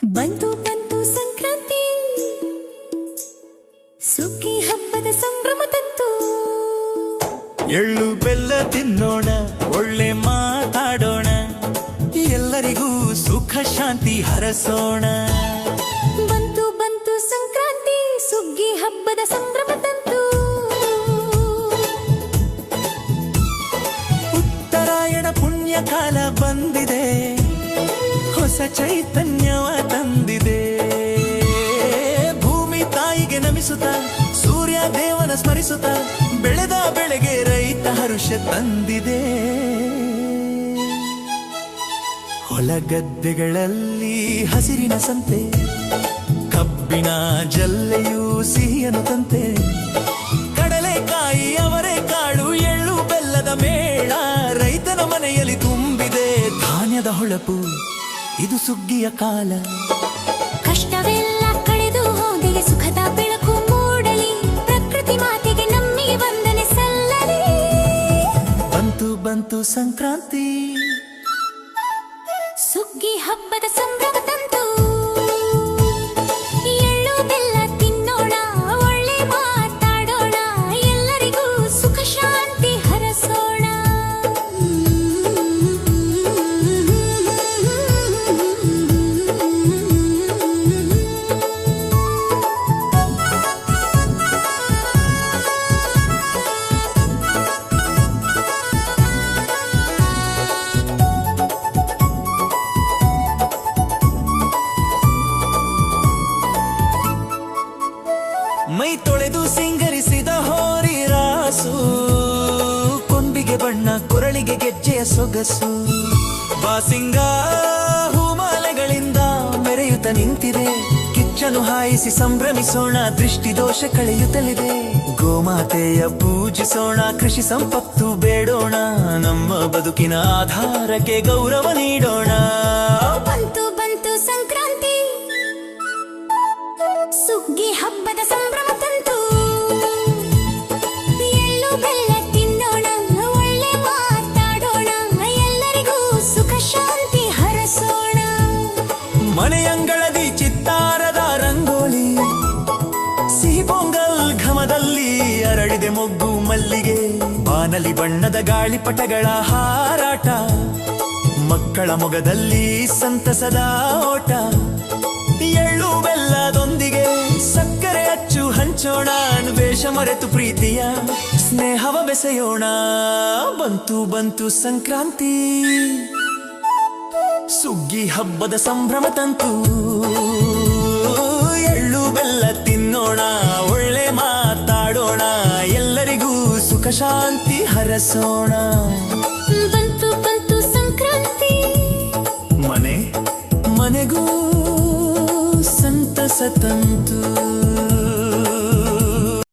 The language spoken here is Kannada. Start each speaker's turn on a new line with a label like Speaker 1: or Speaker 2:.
Speaker 1: ಬಂತು ಬಂತು ಸಂಕ್ರಾಂತಿ, ಸುಗ್ಗಿ ಹಬ್ಬದ ಸಂಭ್ರಮ ತಂತು.
Speaker 2: ಎಳ್ಳು ಬೆಲ್ಲ ತಿನ್ನೋಣ, ಒಳ್ಳೆ ಮಾತಾಡೋಣ, ಎಲ್ಲರಿಗೂ ಸುಖ ಶಾಂತಿ ಹರಸೋಣ.
Speaker 1: ಬಂತು ಬಂತು ಸಂಕ್ರಾಂತಿ, ಸುಗ್ಗಿ ಹಬ್ಬದ ಸಂಭ್ರಮ ತಂತು.
Speaker 2: ಉತ್ತರಾಯಣ ಪುಣ್ಯ ಕಾಲ ಬಂದಿದೆ, ಹೊಸ ಚೈತನ್ಯವ ತಂದಿದೆ. ಭೂಮಿ ತಾಯಿಗೆ ನಮಿಸುತ್ತ, ಸೂರ್ಯ ದೇವನ ಸ್ಮರಿಸುತ್ತ, ಬೆಳೆದ ಬೆಳೆಗೆ ರೈತ ಹರುಷ ತಂದಿದೆ. ಹೊಲಗದ್ದೆಗಳಲ್ಲಿ ಹಸಿರಿನ ಸಂತೆ, ಕಬ್ಬಿನ ಜಲ್ಲೆಯೂ ಸಿಹಿಯನು ತಂತೆ. ಕಡಲೆಕಾಯಿ ಅವರೆಕಾಳು ಎಳ್ಳು ಬೆಲ್ಲದ ಮೇಳ, ರೈತನ ಮನೆಯಲ್ಲಿ ತುಂಬಿದೆ ಧಾನ್ಯದ ಹೊಳಪು. ಇದು ಸುಗ್ಗಿಯ ಕಾಲ.
Speaker 1: ಕಷ್ಟವೆಲ್ಲ ಕಳೆದು ಹೋಗಿ ಸುಖದ ಬೆಳಕು ಮೂಡಲಿ, ಪ್ರಕೃತಿ ಮಾತೆಗೆ ನಮ್ಮಿಗೆ ವಂದನೆ ಸಲ್ಲಲಿ.
Speaker 2: ಬಂತು ಬಂತು ಸಂಕ್ರಾಂತಿ,
Speaker 1: ಸುಗ್ಗಿ ಹಬ್ಬದ ಸಂಭ್ರಮ ತಂತು. ಎಳ್ಳು ಬೆಲ್ಲ ತಿನ್ನೋಣ, ಒಳ್ಳೆ ಮಾತಾಡೋಣ, ಎಲ್ಲರಿಗೂ ಸುಖ ಶಾಂತಿ ಹರಸೋಣ.
Speaker 2: ಮೈ ತೊಳೆದು ಸಿಂಗರಿಸಿದ ಹೋರಿ ರಾಸು, ಕೊಂಬಿಗೆ ಬಣ್ಣ ಕೊರಳಿಗೆ ಗೆಜ್ಜೆಯ ಸೊಗಸು. ಬಾಸಿಂಗ ಹೂಮಾಲೆಗಳಿಂದ ಮೆರೆಯುತ್ತ ನಿಂತಿದೆ, ಕಿಚ್ಚನು ಹಾಯಿಸಿ ಸಂಭ್ರಮಿಸೋಣ, ದೃಷ್ಟಿ ದೋಷ ಕಳೆಯುತ್ತಲಿದೆ. ಗೋಮಾತೆಯ ಪೂಜಿಸೋಣ, ಕೃಷಿ ಸಂಪತ್ತು ಬೇಡೋಣ, ನಮ್ಮ ಬದುಕಿನ ಆಧಾರಕ್ಕೆ ಗೌರವ ನೀಡೋಣ.
Speaker 1: ಬಂತು ಬಂತು ಸಂಕ್ರಾಂತಿ, ಸುಗ್ಗಿ ಹಬ್ಬದ ಸಂಭ್ರಮ ತಂತು. ಎಳ್ಳು ಬೆಲ್ಲ ತಿನ್ನೋಣ, ಒಳ್ಳೆ ಮಾತಾಡೋಣ, ಎಲ್ಲರಿಗೂ ಸುಖ ಶಾಂತಿ ಹರಸೋಣ.
Speaker 2: ಮನೆಯಂಗಳದಿ ಚಿತ್ತಾರದ ರಂಗೋಲಿ, ಸಿಹಿ ಪೊಂಗಲ್ ಘಮದಲ್ಲಿ ಅರಳಿದೆ ಮೊಗ್ಗು ಮಲ್ಲಿಗೆ. ಬಾನಲಿ ಬಣ್ಣದ ಗಾಳಿಪಟಗಳ ಹಾರಾಟ, ಮಕ್ಕಳ ಮೊಗದಲ್ಲಿ ಸಂತಸದ ಓಟ. ಎಳ್ಳು ಬೆಲ್ಲದೊಂದಿಗೆ ಸಕ್ಕರೆ ಅಚ್ಚು ಹಂಚೋಣ, ದ್ವೇಷ ಮರೆತು ಪ್ರೀತಿಯ ಸ್ನೇಹವ ಬೆಸೆಯೋಣ. ಬಂತು ಬಂತು ಸಂಕ್ರಾಂತಿ, ಸುಗ್ಗಿ ಹಬ್ಬದ ಸಂಭ್ರಮ ತಂತು. ಎಳ್ಳು ಬೆಲ್ಲ ತಿನ್ನೋಣ, ಒಳ್ಳೆ ಮಾತಾಡೋಣ, ಎಲ್ಲರಿಗೂ ಸುಖ ಶಾಂತಿ ಹರಸೋಣ.
Speaker 1: ಬಂತು ಬಂತು ಸಂಕ್ರಾಂತಿ,
Speaker 2: ಮನೆ ಮನೆಗೂ ಸಂತಸ ತಂತು.